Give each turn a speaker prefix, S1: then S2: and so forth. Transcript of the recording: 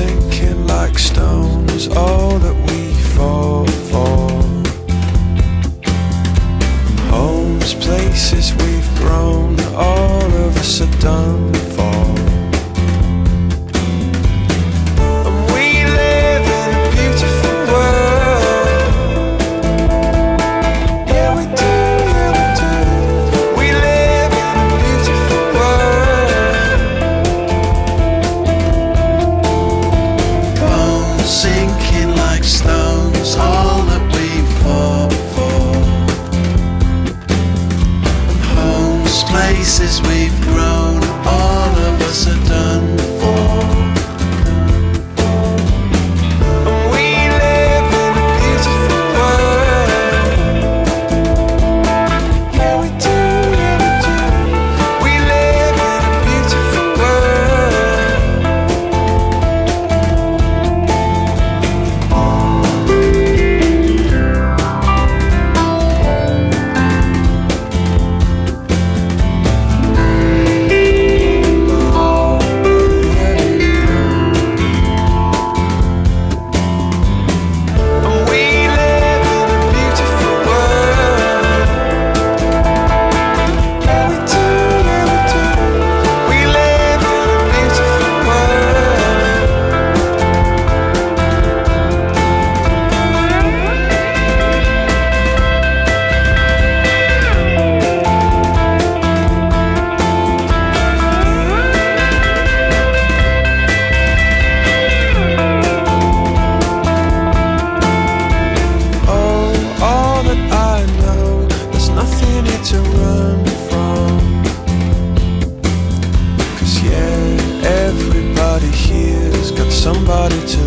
S1: sinking like stones, all that we fall for. Homes, places we've grown, all of us are done for. And we live in a beautiful world. Yeah, we do, yeah, we do. We live in a beautiful world.
S2: Bones sinking like stones, all that we fall for. Places we've grown, all of us are done for.
S1: And we live in a beautiful world. Yeah, we do, yeah, we do. We live in a beautiful to run from. 'Cause yeah, everybody here's got somebody to